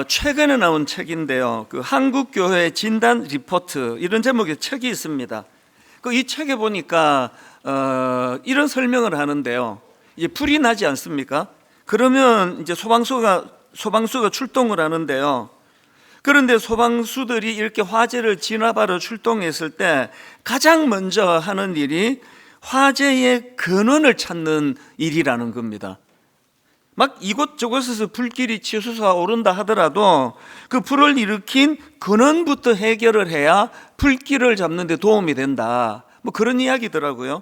최근에 나온 책인데요. 그 한국교회 진단 리포트 이런 제목의 책이 있습니다. 이 책에 보니까 이런 설명을 하는데요. 이제 불이 나지 않습니까? 그러면 이제 소방수가 출동을 하는데요. 그런데 소방수들이 이렇게 화재를 진압하러 출동했을 때 가장 먼저 하는 일이 화재의 근원을 찾는 일이라는 겁니다. 막 이곳저곳에서 불길이 치솟아 오른다 하더라도 그 불을 일으킨 근원부터 해결을 해야 불길을 잡는 데 도움이 된다, 뭐 그런 이야기더라고요.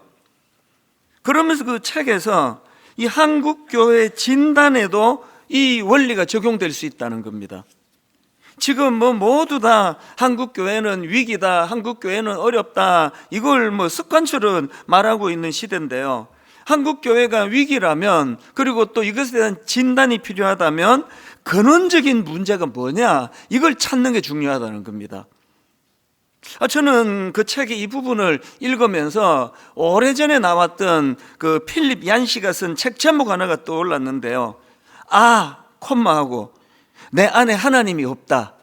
그러면서 그 책에서 이 한국교회 진단에도 이 원리가 적용될 수 있다는 겁니다. 지금 모두 다 한국교회는 위기다, 한국교회는 어렵다, 이걸 습관처럼 말하고 있는 시대인데요. 한국교회가 위기라면, 그리고 또 이것에 대한 진단이 필요하다면 근원적인 문제가 뭐냐, 이걸 찾는 게 중요하다는 겁니다. 저는 그 책의 이 부분을 읽으면서 오래전에 나왔던 그 필립 얀시가 쓴 책 제목 하나가 떠올랐는데요. 콤마하고 내 안에 하나님이 없다.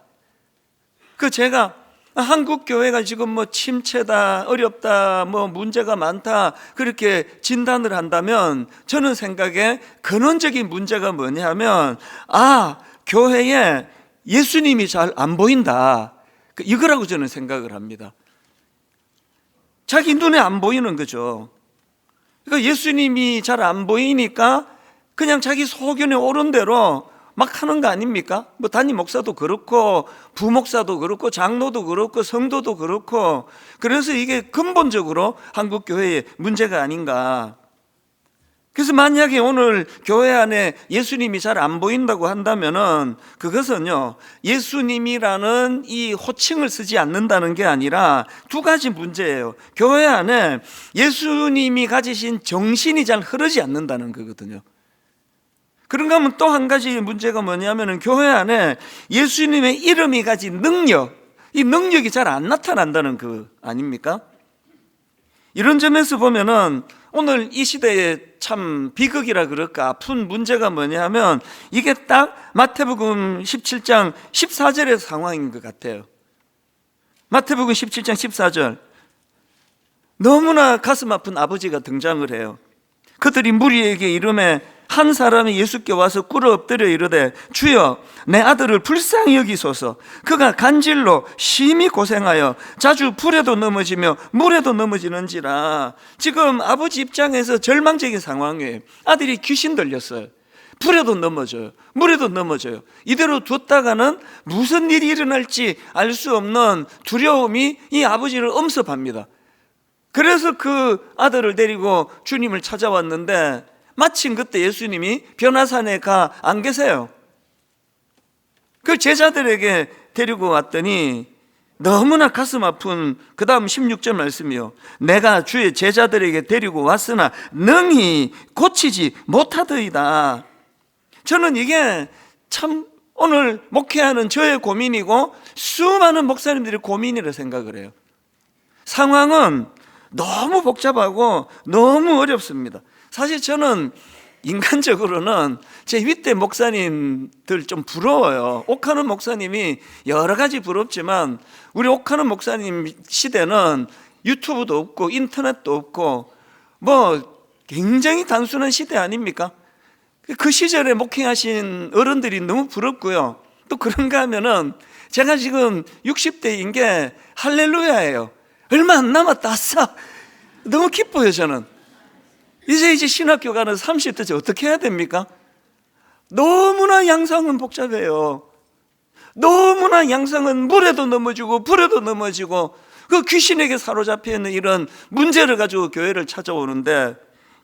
제가 한국교회가 지금 침체다, 어렵다, 문제가 많다, 그렇게 진단을 한다면 저는 생각에 근원적인 문제가 뭐냐 하면 교회에 예수님이 잘 안 보인다, 이거라고 저는 생각을 합니다. 자기 눈에 안 보이는 거죠. 그러니까 예수님이 잘 안 보이니까 그냥 자기 소견에 오른 대로 막 하는 거 아닙니까? 담임 목사도 그렇고 부목사도 그렇고 장로도 그렇고 성도도 그렇고, 그래서 이게 근본적으로 한국 교회의 문제가 아닌가. 그래서 만약에 오늘 교회 안에 예수님이 잘 안 보인다고 한다면은 그것은요, 예수님이라는 이 호칭을 쓰지 않는다는 게 아니라 두 가지 문제예요. 교회 안에 예수님이 가지신 정신이 잘 흐르지 않는다는 거거든요. 그런가 하면 또 한 가지 문제가 뭐냐면은 교회 안에 예수님의 이름이 가진 능력, 이 능력이 잘 안 나타난다는 거 아닙니까? 이런 점에서 보면은 오늘 이 시대에 참 비극이라 그럴까, 아픈 문제가 뭐냐면 이게 딱 마태복음 17장 14절의 상황인 것 같아요. 마태복음 17장 14절, 너무나 가슴 아픈 아버지가 등장을 해요. 그들이 무리에게 이르매 한 사람이 예수께 와서 꿇어 엎드려 이르되 주여 내 아들을 불쌍히 여기소서. 그가 간질로 심히 고생하여 자주 불에도 넘어지며 물에도 넘어지는지라. 지금 아버지 입장에서 절망적인 상황이에요. 아들이 귀신 들렸어요. 불에도 넘어져요, 물에도 넘어져요. 이대로 뒀다가는 무슨 일이 일어날지 알 수 없는 두려움이 이 아버지를 엄습합니다. 그래서 그 아들을 데리고 주님을 찾아왔는데 마침 그때 예수님이 변화산에 가 안 계세요. 그 제자들에게 데리고 왔더니 너무나 가슴 아픈 그 다음 16절 말씀이요, 내가 주의 제자들에게 데리고 왔으나 능히 고치지 못하더이다. 저는 이게 참 오늘 목회하는 저의 고민이고 수많은 목사님들의 고민이라 생각을 해요. 상황은 너무 복잡하고 너무 어렵습니다. 사실 저는 인간적으로는 제 윗대 목사님들 좀 부러워요. 옥하는 목사님이 여러 가지 부럽지만 우리 옥하는 목사님 시대는 유튜브도 없고 인터넷도 없고 굉장히 단순한 시대 아닙니까? 그 시절에 목회하신 어른들이 너무 부럽고요. 또 그런가 하면은 제가 지금 60대인 게 할렐루야예요. 얼마 안 남았다, 아싸, 너무 기뻐요. 저는 이제 신학교 가는 30대째 어떻게 해야 됩니까? 너무나 양상은 복잡해요. 너무나 양상은 물에도 넘어지고 불에도 넘어지고 그 귀신에게 사로잡혀 있는 이런 문제를 가지고 교회를 찾아오는데,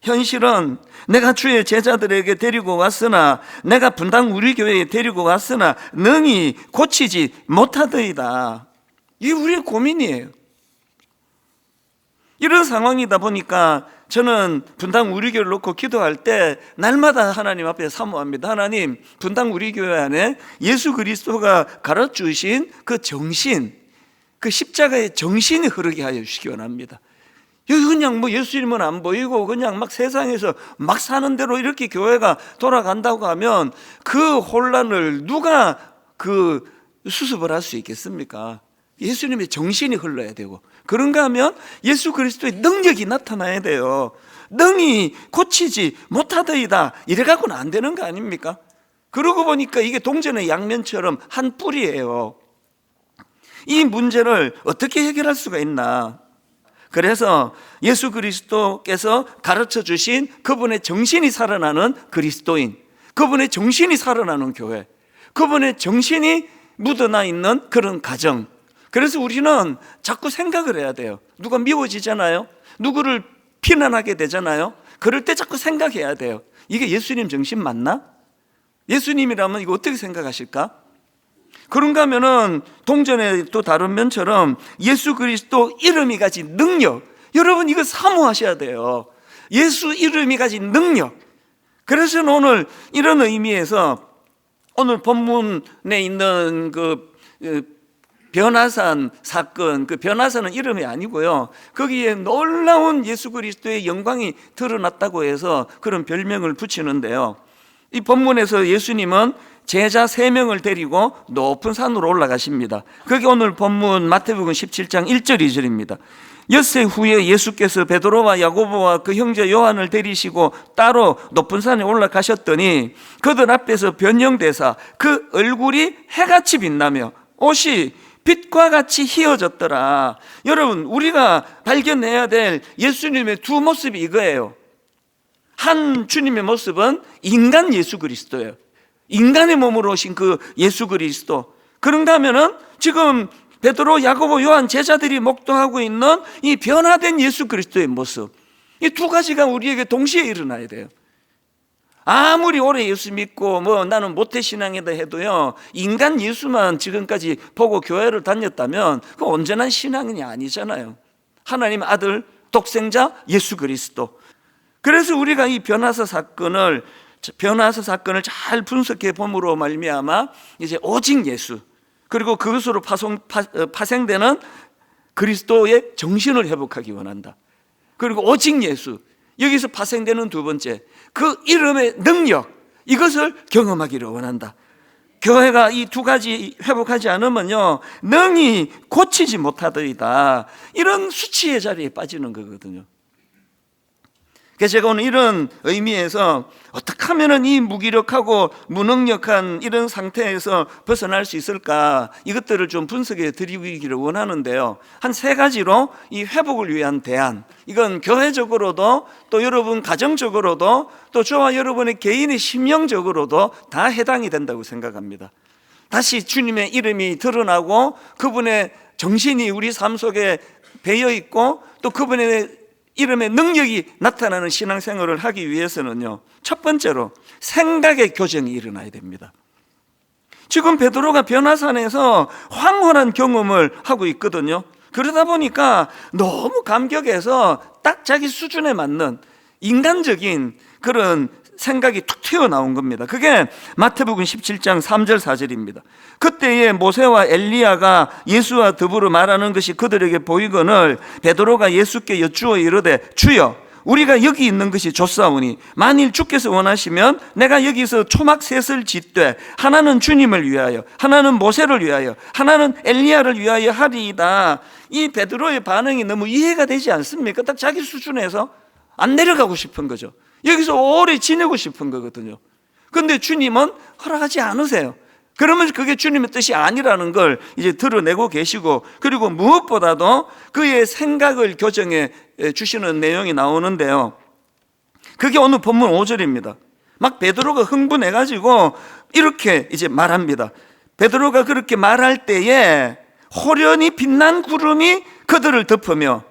현실은 내가 주의 제자들에게 데리고 왔으나, 내가 분당 우리 교회에 데리고 왔으나 능히 고치지 못하더이다. 이게 우리의 고민이에요. 이런 상황이다 보니까 저는 분당 우리 교회를 놓고 기도할 때 날마다 하나님 앞에 사모합니다. 하나님, 분당 우리 교회 안에 예수 그리스도가 가르치신 그 정신, 그 십자가의 정신이 흐르게 하여 주시기 원합니다. 여기 그냥 예수님은 안 보이고 그냥 막 세상에서 막 사는 대로 이렇게 교회가 돌아간다고 하면 그 혼란을 누가 그 수습을 할 수 있겠습니까? 예수님의 정신이 흘러야 되고, 그런가 하면 예수 그리스도의 능력이 나타나야 돼요. 능히 고치지 못하더이다 이래갖고는 안 되는 거 아닙니까? 그러고 보니까 이게 동전의 양면처럼 한 뿔이에요. 이 문제를 어떻게 해결할 수가 있나? 그래서 예수 그리스도께서 가르쳐 주신 그분의 정신이 살아나는 그리스도인, 그분의 정신이 살아나는 교회, 그분의 정신이 묻어나 있는 그런 가정. 그래서 우리는 자꾸 생각을 해야 돼요. 누가 미워지잖아요. 누구를 비난하게 되잖아요. 그럴 때 자꾸 생각해야 돼요. 이게 예수님 정신 맞나? 예수님이라면 이거 어떻게 생각하실까? 그런가 하면은 동전의 또 다른 면처럼 예수 그리스도 이름이 가진 능력, 여러분 이거 사모하셔야 돼요. 예수 이름이 가진 능력. 그래서 오늘 이런 의미에서 오늘 본문에 있는 그 변화산 사건, 그 변화산은 이름이 아니고요, 거기에 놀라운 예수 그리스도의 영광이 드러났다고 해서 그런 별명을 붙이는데요, 이 본문에서 예수님은 제자 3명을 데리고 높은 산으로 올라가십니다. 그게 오늘 본문 마태복음 17장 1절 2절입니다. 엿새 후에 예수께서 베드로와 야고보와 그 형제 요한을 데리시고 따로 높은 산에 올라가셨더니 그들 앞에서 변형되사 그 얼굴이 해같이 빛나며 옷이 빛과 같이 희어졌더라. 여러분, 우리가 발견해야 될 예수님의 두 모습이 이거예요. 한 주님의 모습은 인간 예수 그리스도예요. 인간의 몸으로 오신 그 예수 그리스도. 그런가 하면은 지금 베드로, 야고보, 요한 제자들이 목도하고 있는 이 변화된 예수 그리스도의 모습, 이 두 가지가 우리에게 동시에 일어나야 돼요. 아무리 오래 예수 믿고 나는 모태신앙이다 해도요, 인간 예수만 지금까지 보고 교회를 다녔다면 그 온전한 신앙이 아니잖아요. 하나님 아들 독생자 예수 그리스도. 그래서 우리가 이 변화사 사건을 잘 분석해 봄으로 말미암아 이제 오직 예수, 그리고 그것으로 파생되는 그리스도의 정신을 회복하기 원한다. 그리고 오직 예수, 여기서 파생되는 두 번째, 그 이름의 능력, 이것을 경험하기를 원한다. 교회가 이 두 가지 회복하지 않으면요, 능히 고치지 못하더이다, 이런 수치의 자리에 빠지는 거거든요. 그래서 제가 오늘 이런 의미에서 어떻게 하면 이 무기력하고 무능력한 이런 상태에서 벗어날 수 있을까, 이것들을 좀 분석해 드리기를 원하는데요, 한 3가지로 이 회복을 위한 대안, 이건 교회적으로도 또 여러분 가정적으로도 또 저와 여러분의 개인의 심령적으로도 다 해당이 된다고 생각합니다. 다시 주님의 이름이 드러나고 그분의 정신이 우리 삶 속에 배어 있고 또 그분의 이름의 능력이 나타나는 신앙생활을 하기 위해서는요, 첫 번째로 생각의 교정이 일어나야 됩니다. 지금 베드로가 변화산에서 황홀한 경험을 하고 있거든요. 그러다 보니까 너무 감격해서 딱 자기 수준에 맞는 인간적인 그런 생각이 툭 튀어나온 겁니다. 그게 마태복음 17장 3절 4절입니다. 그때에 모세와 엘리야가 예수와 더불어 말하는 것이 그들에게 보이거늘 베드로가 예수께 여쭈어 이르되 주여, 우리가 여기 있는 것이 좋사오니 만일 주께서 원하시면 내가 여기서 초막 셋을 짓되 하나는 주님을 위하여, 하나는 모세를 위하여, 하나는 엘리야를 위하여 하리이다. 이 베드로의 반응이 너무 이해가 되지 않습니까? 딱 자기 수준에서 안 내려가고 싶은 거죠. 여기서 오래 지내고 싶은 거거든요. 그런데 주님은 허락하지 않으세요. 그러면 그게 주님의 뜻이 아니라는 걸 이제 드러내고 계시고, 그리고 무엇보다도 그의 생각을 교정해 주시는 내용이 나오는데요, 그게 오늘 본문 5절입니다. 막 베드로가 흥분해가지고 이렇게 이제 말합니다. 베드로가 그렇게 말할 때에 호련히 빛난 구름이 그들을 덮으며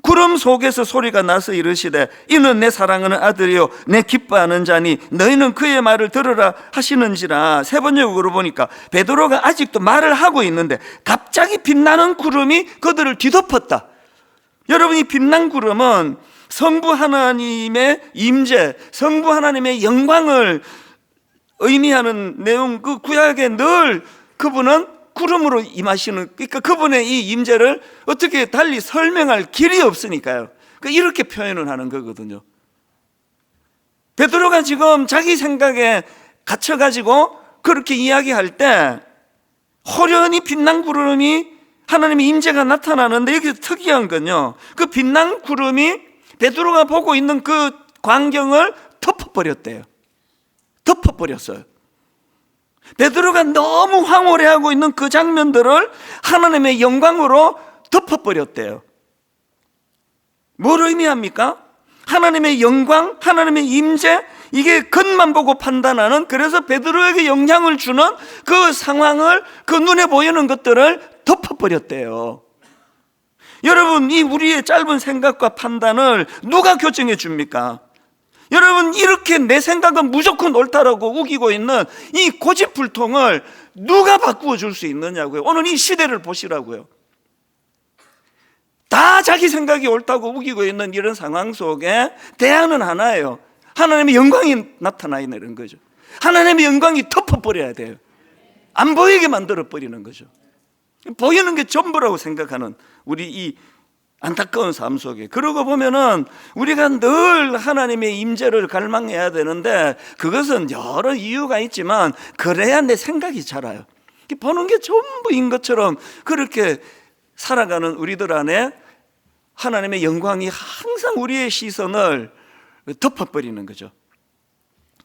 구름 속에서 소리가 나서 이르시되 이는 내 사랑하는 아들이요 내 기뻐하는 자니 너희는 그의 말을 들으라 하시는지라. 3번역으로 보니까 베드로가 아직도 말을 하고 있는데 갑자기 빛나는 구름이 그들을 뒤덮었다. 여러분이 빛난 구름은 성부 하나님의 임재, 성부 하나님의 영광을 의미하는 내용, 그 구약에 늘 그분은 구름으로 임하시는, 그러니까 그분의 이 임재를 어떻게 달리 설명할 길이 없으니까요. 그러니까 이렇게 표현을 하는 거거든요. 베드로가 지금 자기 생각에 갇혀가지고 그렇게 이야기할 때 호련히 빛난 구름이 하나님의 임재가 나타나는데, 여기서 특이한 건요, 그 빛난 구름이 베드로가 보고 있는 그 광경을 덮어버렸대요. 덮어버렸어요. 베드로가 너무 황홀해하고 있는 그 장면들을 하나님의 영광으로 덮어버렸대요. 뭘 의미합니까? 하나님의 영광, 하나님의 임재, 이게 겉만 보고 판단하는, 그래서 베드로에게 영향을 주는 그 상황을, 그 눈에 보이는 것들을 덮어버렸대요. 여러분, 이 우리의 짧은 생각과 판단을 누가 교정해 줍니까? 여러분, 이렇게 내 생각은 무조건 옳다라고 우기고 있는 이 고집불통을 누가 바꾸어 줄 수 있느냐고요. 오늘 이 시대를 보시라고요. 다 자기 생각이 옳다고 우기고 있는 이런 상황 속에 대안은 하나예요. 하나님의 영광이 나타나 있는 거죠. 하나님의 영광이 덮어버려야 돼요. 안 보이게 만들어버리는 거죠. 보이는 게 전부라고 생각하는 우리 이 안타까운 삶 속에, 그러고 보면은 우리가 늘 하나님의 임재를 갈망해야 되는데, 그것은 여러 이유가 있지만 그래야 내 생각이 자라요. 보는 게 전부인 것처럼 그렇게 살아가는 우리들 안에 하나님의 영광이 항상 우리의 시선을 덮어버리는 거죠.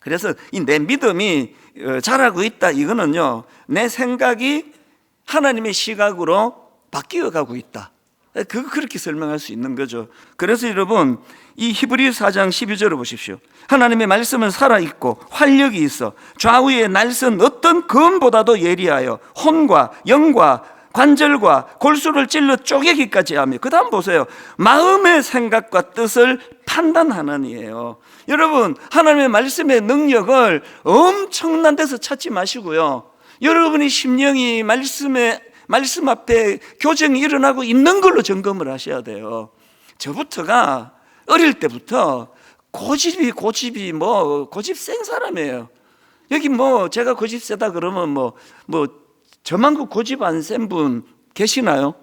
그래서 이 내 믿음이 자라고 있다, 이거는요, 내 생각이 하나님의 시각으로 바뀌어가고 있다, 그렇게 설명할 수 있는 거죠. 그래서 여러분, 이 히브리서 4장 12절을 보십시오. 하나님의 말씀은 살아있고 활력이 있어 좌우의 날선 어떤 검보다도 예리하여 혼과 영과 관절과 골수를 찔러 쪼개기까지 하며, 그 다음 보세요. 마음의 생각과 뜻을 판단하는 이에요. 여러분, 하나님의 말씀의 능력을 엄청난 데서 찾지 마시고요, 여러분의 심령이 말씀 앞에 교정이 일어나고 있는 걸로 점검을 하셔야 돼요. 저부터가 어릴 때부터 고집이 고집 센 사람이에요. 여기 제가 고집 세다 그러면 저만큼 고집 안 센 분 계시나요?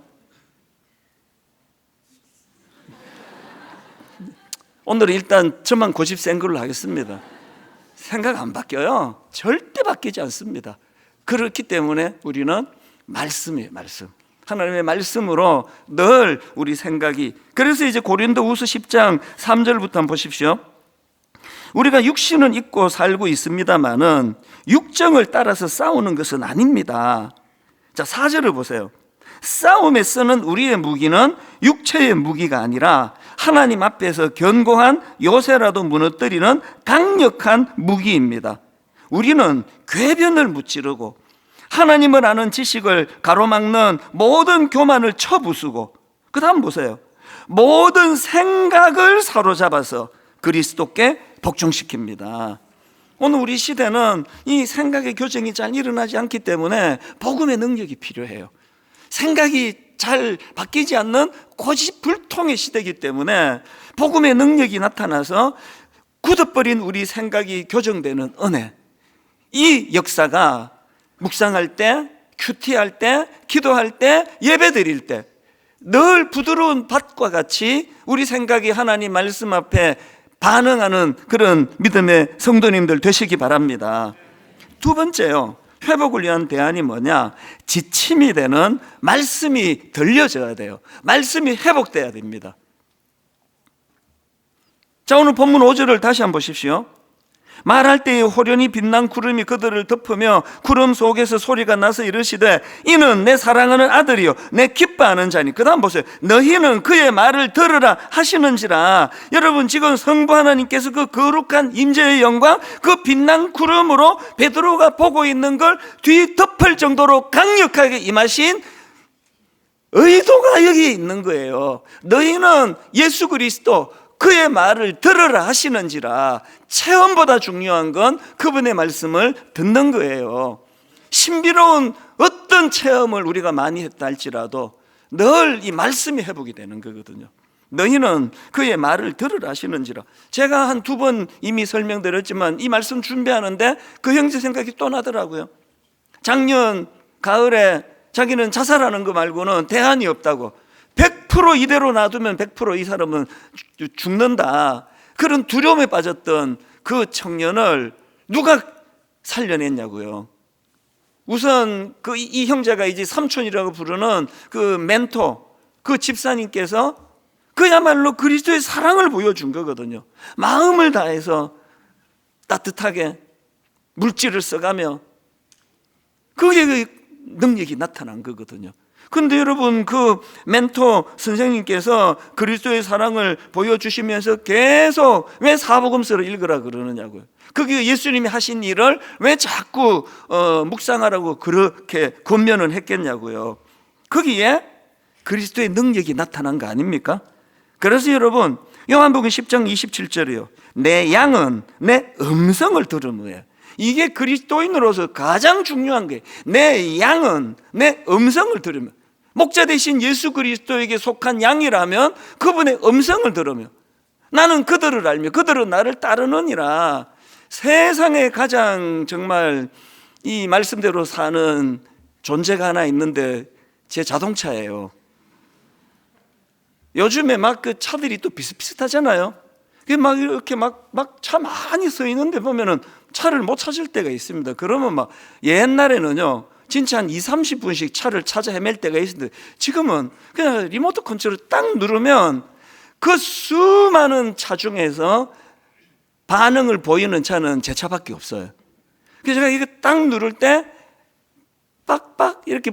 오늘은 일단 저만 고집 센 걸로 하겠습니다. 생각 안 바뀌어요. 절대 바뀌지 않습니다. 그렇기 때문에 우리는 말씀이에요. 말씀, 하나님의 말씀으로 늘 우리 생각이. 그래서 이제 고린도후서 10장 3절부터 한번 보십시오. 우리가 육신은 입고 살고 있습니다마는 육정을 따라서 싸우는 것은 아닙니다. 자, 4절을 보세요. 싸움에 쓰는 우리의 무기는 육체의 무기가 아니라 하나님 앞에서 견고한 요새라도 무너뜨리는 강력한 무기입니다. 우리는 궤변을 무찌르고 하나님을 아는 지식을 가로막는 모든 교만을 쳐부수고, 그 다음 보세요. 모든 생각을 사로잡아서 그리스도께 복종시킵니다. 오늘 우리 시대는 이 생각의 교정이 잘 일어나지 않기 때문에 복음의 능력이 필요해요. 생각이 잘 바뀌지 않는 고집불통의 시대이기 때문에 복음의 능력이 나타나서 굳어버린 우리 생각이 교정되는 은혜, 이 역사가 묵상할 때, 큐티할 때, 기도할 때, 예배 드릴 때 늘 부드러운 밭과 같이 우리 생각이 하나님 말씀 앞에 반응하는 그런 믿음의 성도님들 되시기 바랍니다. 두 번째요, 회복을 위한 대안이 뭐냐? 지침이 되는 말씀이 들려져야 돼요. 말씀이 회복돼야 됩니다. 자, 오늘 본문 5절을 다시 한번 보십시오. 말할 때에 호련히 빛난 구름이 그들을 덮으며 구름 속에서 소리가 나서 이르시되 이는 내 사랑하는 아들이요 내 기뻐하는 자니. 그 다음 보세요. 너희는 그의 말을 들으라 하시는지라. 여러분, 지금 성부 하나님께서 그 거룩한 임재의 영광, 그 빛난 구름으로 베드로가 보고 있는 걸 뒤덮을 정도로 강력하게 임하신 의도가 여기에 있는 거예요. 너희는 예수 그리스도 그의 말을 들으라 하시는지라. 체험보다 중요한 건 그분의 말씀을 듣는 거예요. 신비로운 어떤 체험을 우리가 많이 했다 할지라도 늘 이 말씀이 회복이 되는 거거든요. 너희는 그의 말을 들으라 하시는지라. 제가 한 2번 이미 설명드렸지만 이 말씀 준비하는데 그 형제 생각이 또 나더라고요. 작년 가을에 자기는 자살하는 거 말고는 대안이 없다고, 100% 이대로 놔두면 100% 이 사람은 죽는다, 그런 두려움에 빠졌던 그 청년을 누가 살려냈냐고요. 우선 이 형제가 이제 삼촌이라고 부르는 그 멘토, 그 집사님께서 그야말로 그리스도의 사랑을 보여준 거거든요. 마음을 다해서 따뜻하게 물질을 써가며 그게 그 능력이 나타난 거거든요. 근데 여러분, 그 멘토 선생님께서 그리스도의 사랑을 보여주시면서 계속 왜 사복음서를 읽으라 그러느냐고요. 그게 예수님이 하신 일을 왜 자꾸 묵상하라고 그렇게 권면을 했겠냐고요. 거기에 그리스도의 능력이 나타난 거 아닙니까? 그래서 여러분, 요한복음 10장 27절이요. 내 양은 내 음성을 들으므에. 이게 그리스도인으로서 가장 중요한 게, 내 양은 내 음성을 들으며, 목자 대신 예수 그리스도에게 속한 양이라면 그분의 음성을 들으며, 나는 그들을 알며 그들은 나를 따르느니라. 세상에 가장 정말 이 말씀대로 사는 존재가 하나 있는데 제 자동차예요. 요즘에 막 그 차들이 또 비슷비슷하잖아요. 막 이렇게 막 차 많이 서 있는데 보면은 차를 못 찾을 때가 있습니다. 그러면 막 옛날에는요, 진짜 한 20-30분씩 차를 찾아 헤맬 때가 있었는데 지금은 그냥 리모트 컨트롤을 딱 누르면 그 수많은 차 중에서 반응을 보이는 차는 제 차밖에 없어요. 그래서 제가 이거 딱 누를 때 빡빡 이렇게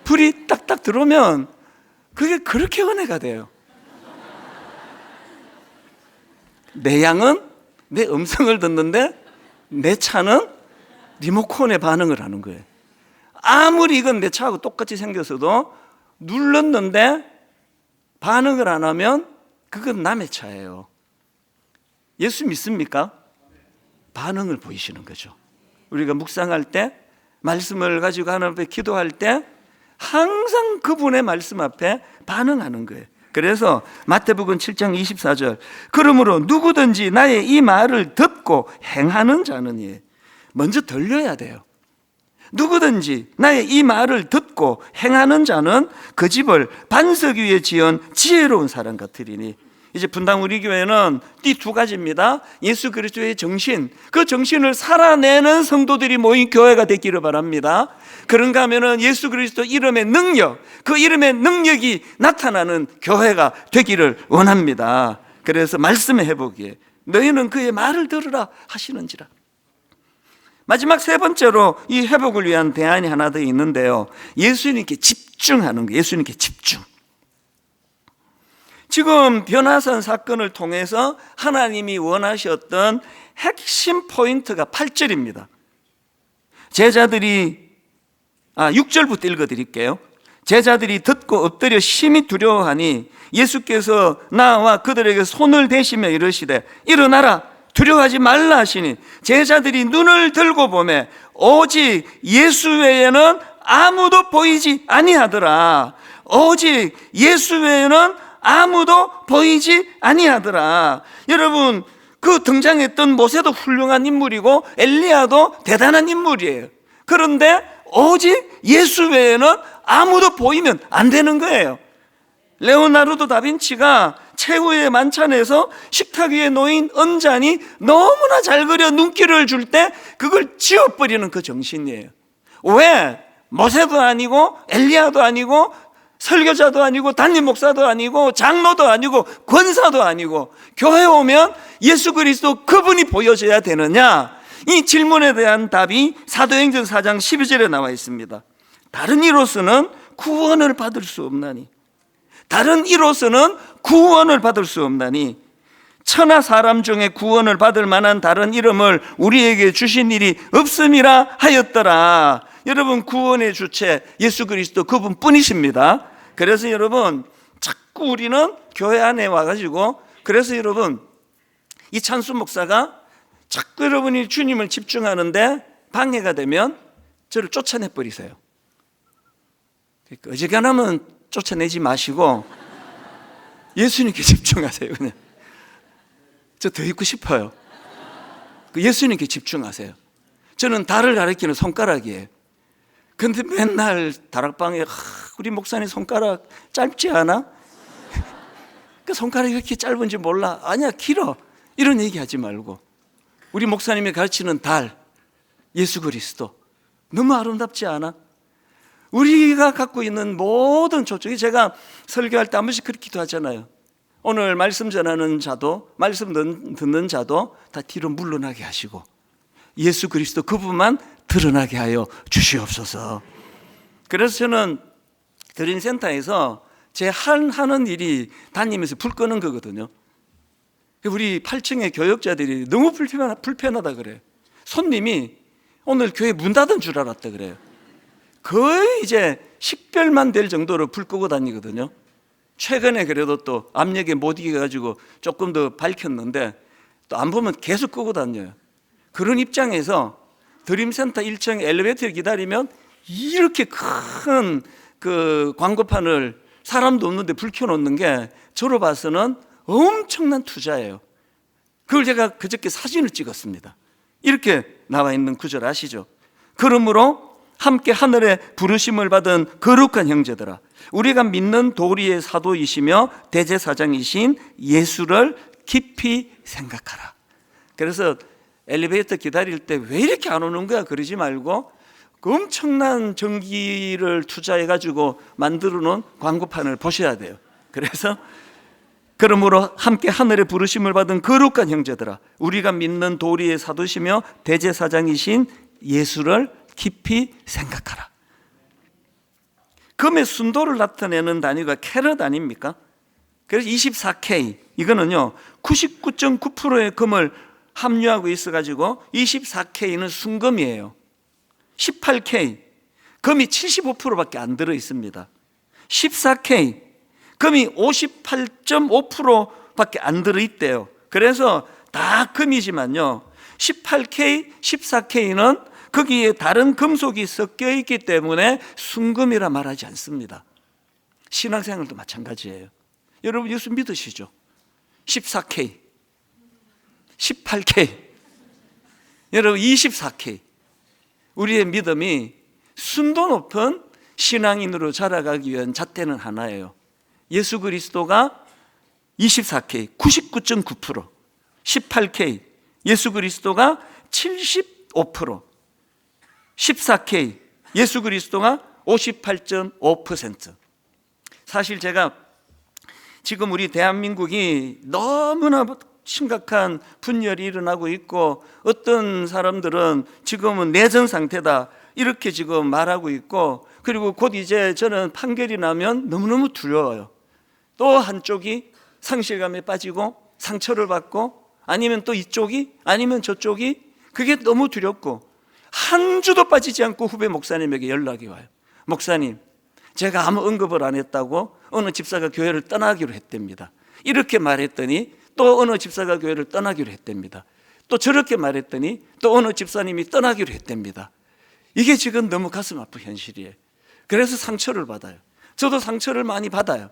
불이 딱딱 들어오면 그게 그렇게 은혜가 돼요. 내 양은 내 음성을 듣는데 내 차는 리모컨에 반응을 하는 거예요. 아무리 이건 내 차하고 똑같이 생겼어도 눌렀는데 반응을 안 하면 그건 남의 차예요. 예수 믿습니까? 반응을 보이시는 거죠. 우리가 묵상할 때, 말씀을 가지고 하나님 앞에 기도할 때 항상 그분의 말씀 앞에 반응하는 거예요. 그래서 마태복음 7장 24절, 그러므로 누구든지 나의 이 말을 듣고 행하는 자는, 먼저 들려야 돼요. 누구든지 나의 이 말을 듣고 행하는 자는 그 집을 반석 위에 지은 지혜로운 사람 같으리니. 이제 분당 우리 교회는 이 두 가지입니다. 예수 그리스도의 정신, 그 정신을 살아내는 성도들이 모인 교회가 되기를 바랍니다. 그런가 하면은 예수 그리스도 이름의 능력, 그 이름의 능력이 나타나는 교회가 되기를 원합니다. 그래서 말씀해 보기에 너희는 그의 말을 들으라 하시는지라. 마지막 세 번째로 이 회복을 위한 대안이 하나 더 있는데요, 예수님께 집중하는 거예요. 예수님께 집중. 지금 변화산 사건을 통해서 하나님이 원하셨던 핵심 포인트가 8절입니다. 제자들이 6절부터 읽어드릴게요. 제자들이 듣고 엎드려 심히 두려워하니 예수께서 나와 그들에게 손을 대시며 이르시되 일어나라 두려워하지 말라 하시니 제자들이 눈을 들고 보매 오직 예수 외에는 아무도 보이지 아니하더라. 오직 예수 외에는 아무도 보이지 아니하더라. 여러분, 그 등장했던 모세도 훌륭한 인물이고 엘리야도 대단한 인물이에요. 그런데 오직 예수 외에는 아무도 보이면 안 되는 거예요. 레오나르도 다빈치가 최후의 만찬에서 식탁 위에 놓인 은잔이 너무나 잘 그려 눈길을 줄 때 그걸 지워버리는 그 정신이에요. 왜? 모세도 아니고 엘리야도 아니고 설교자도 아니고 담임 목사도 아니고 장로도 아니고 권사도 아니고 교회 오면 예수 그리스도 그분이 보여져야 되느냐? 이 질문에 대한 답이 사도행전 4장 12절에 나와 있습니다. 다른 이로서는 구원을 받을 수 없나니, 다른 이로서는 구원을 받을 수 없나니 천하 사람 중에 구원을 받을 만한 다른 이름을 우리에게 주신 일이 없음이라 하였더라. 여러분, 구원의 주체 예수 그리스도 그분뿐이십니다. 그래서 여러분, 자꾸 우리는 교회 안에 와가지고, 그래서 여러분, 이 찬수 목사가 자꾸 여러분이 주님을 집중하는데 방해가 되면 저를 쫓아내 버리세요. 그러니까 어지간하면 쫓아내지 마시고 예수님께 집중하세요. 그냥 저 더 있고 싶어요. 예수님께 집중하세요. 저는 달을 가리키는 손가락이에요. 근데 맨날 다락방에 우리 목사님 손가락 짧지 않아? 그 손가락이 이렇게 짧은지 몰라. 아니야, 길어. 이런 얘기 하지 말고 우리 목사님이 가르치는 달, 예수 그리스도, 너무 아름답지 않아? 우리가 갖고 있는 모든 초점이, 제가 설교할 때 한 번씩 그렇게 기도하잖아요. 오늘 말씀 전하는 자도, 말씀 듣는 자도 다 뒤로 물러나게 하시고 예수 그리스도 그분만 드러나게 하여 주시옵소서. 그래서 저는 드림센터에서 제 하는 일이 다니면서 불 끄는 거거든요. 우리 8층의 교역자들이 너무 불편하다 그래요. 손님이 오늘 교회 문 닫은 줄 알았다 그래요. 거의 이제 식별만 될 정도로 불 끄고 다니거든요. 최근에 그래도 또 압력에 못 이겨가지고 조금 더 밝혔는데 또 안 보면 계속 끄고 다녀요. 그런 입장에서 드림센터 1층 엘리베이터를 기다리면 이렇게 큰 그 광고판을 사람도 없는데 불 켜놓는 게 저로 봐서는 엄청난 투자예요. 그걸 제가 그저께 사진을 찍었습니다. 이렇게 나와 있는 구절 아시죠? 그러므로 함께 하늘의 부르심을 받은 거룩한 형제들아, 우리가 믿는 도리의 사도이시며 대제사장이신 예수를 깊이 생각하라. 그래서 엘리베이터 기다릴 때 왜 이렇게 안 오는 거야 그러지 말고 그 엄청난 전기를 투자해가지고 만들어 놓은 광고판을 보셔야 돼요. 그래서 그러므로 함께 하늘의 부르심을 받은 거룩한 형제들아, 우리가 믿는 도리의 사도시며 대제사장이신 예수를 깊이 생각하라. 금의 순도를 나타내는 단위가 캐럿 아닙니까? 그래서 24K, 이거는요 99.9%의 금을 함유하고 있어가지고 24K는 순금이에요. 18K, 금이 75%밖에 안 들어 있습니다. 14K, 금이 58.5%밖에 안 들어 있대요. 그래서 다 금이지만요 18K, 14K는 거기에 다른 금속이 섞여 있기 때문에 순금이라 말하지 않습니다. 신앙생활도 마찬가지예요. 여러분 예수 믿으시죠? 14K, 18K, 여러분 24K. 우리의 믿음이 순도 높은 신앙인으로 자라가기 위한 잣대는 하나예요. 예수 그리스도가 24K, 99.9%, 18K, 예수 그리스도가 75%, 14K, 예수 그리스도가 58.5%. 사실 제가 지금 우리 대한민국이 너무나 심각한 분열이 일어나고 있고 어떤 사람들은 지금은 내전 상태다 이렇게 지금 말하고 있고, 그리고 곧 이제 저는 판결이 나면 너무너무 두려워요. 또 한쪽이 상실감에 빠지고 상처를 받고 아니면 또 이쪽이 아니면 저쪽이, 그게 너무 두렵고 한 주도 빠지지 않고 후배 목사님에게 연락이 와요. 목사님, 제가 아무 언급을 안 했다고 어느 집사가 교회를 떠나기로 했답니다. 이렇게 말했더니 또 어느 집사가 교회를 떠나기로 했답니다. 또 저렇게 말했더니 또 어느 집사님이 떠나기로 했답니다. 이게 지금 너무 가슴 아픈 현실이에요. 그래서 상처를 받아요. 저도 상처를 많이 받아요.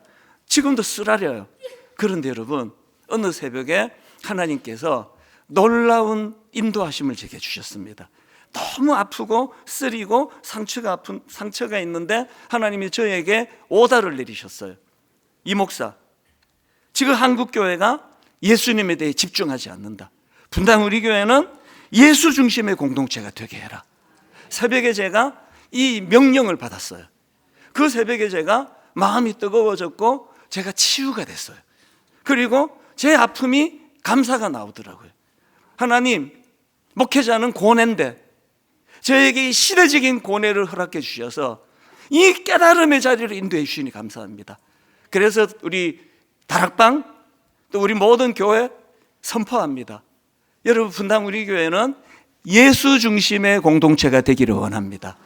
지금도 쓰라려요. 그런데 여러분, 어느 새벽에 하나님께서 놀라운 인도하심을 제게 주셨습니다. 너무 아프고 쓰리고 상처가 있는데 하나님이 저에게 오다를 내리셨어요. 이 목사, 지금 한국 교회가 예수님에 대해 집중하지 않는다. 분당 우리 교회는 예수 중심의 공동체가 되게 해라. 새벽에 제가 이 명령을 받았어요. 그 새벽에 제가 마음이 뜨거워졌고 제가 치유가 됐어요. 그리고 제 아픔이 감사가 나오더라고요. 하나님, 목회자는 고뇌인데 저에게 이 시대적인 고뇌를 허락해 주셔서 이 깨달음의 자리를 인도해 주시니 감사합니다. 그래서 우리 다락방 또 우리 모든 교회 선포합니다. 여러분, 분당 우리 교회는 예수 중심의 공동체가 되기를 원합니다.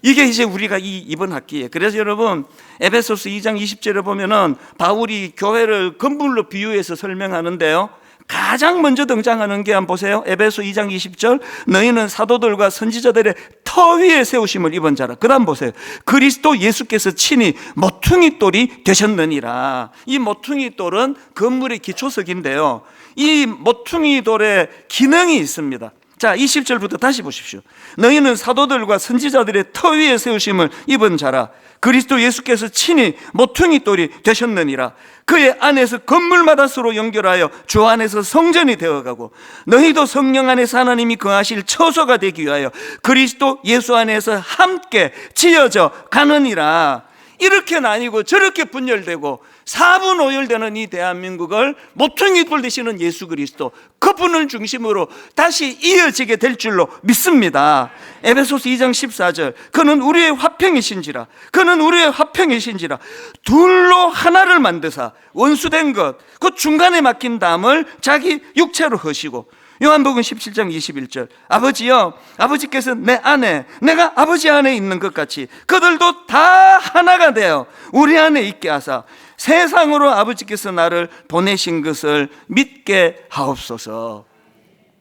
이게 이제 우리가 이번 학기에, 그래서 여러분 에베소서 2장 20절에 보면은 바울이 교회를 건물로 비유해서 설명하는데요, 가장 먼저 등장하는 게 한번 보세요. 에베소 2장 20절, 너희는 사도들과 선지자들의 터 위에 세우심을 입은 자라. 그 다음 보세요. 그리스도 예수께서 친히 모퉁이 돌이 되셨느니라. 이 모퉁이 돌은 건물의 기초석인데요, 이 모퉁이 돌에 기능이 있습니다. 자, 20절부터 다시 보십시오. 너희는 사도들과 선지자들의 터 위에 세우심을 입은 자라. 그리스도 예수께서 친히 모퉁이 돌이 되셨느니라. 그의 안에서 건물마다 서로 연결하여 주 안에서 성전이 되어가고, 너희도 성령 안에서 하나님이 거하실 처소가 되기 위하여 그리스도 예수 안에서 함께 지어져 가느니라. 이렇게 나뉘고 저렇게 분열되고 사분오열되는 이 대한민국을 모퉁이 돌 되시는 예수 그리스도, 그분을 중심으로 다시 이어지게 될 줄로 믿습니다. 에베소서 2장 14절, 그는 우리의 화평이신지라, 그는 우리의 화평이신지라, 둘로 하나를 만드사 원수된 것 그 중간에 막힌 담을 자기 육체로 허시고, 요한복음 17장 21절, 아버지여, 아버지께서 내 안에, 내가 아버지 안에 있는 것 같이 그들도 다 하나가 되어 우리 안에 있게 하사 세상으로 아버지께서 나를 보내신 것을 믿게 하옵소서.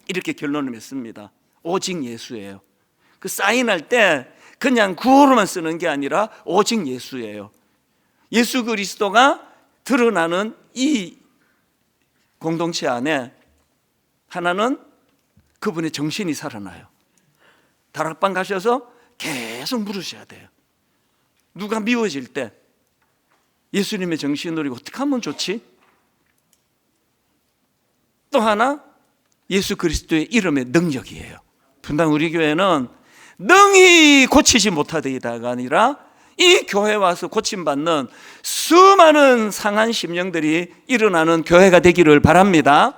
이렇게 결론을 맺습니다. 오직 예수예요. 그 사인할 때 그냥 구호로만 쓰는 게 아니라 오직 예수예요. 예수 그리스도가 드러나는 이 공동체 안에 하나는 그분의 정신이 살아나요. 다락방 가셔서 계속 물으셔야 돼요. 누가 미워질 때 예수님의 정신으로 어떻게 하면 좋지? 또 하나, 예수 그리스도의 이름의 능력이에요. 분당 우리 교회는 능히 고치지 못하되이다가 아니라 이 교회 와서 고침받는 수많은 상한 심령들이 일어나는 교회가 되기를 바랍니다.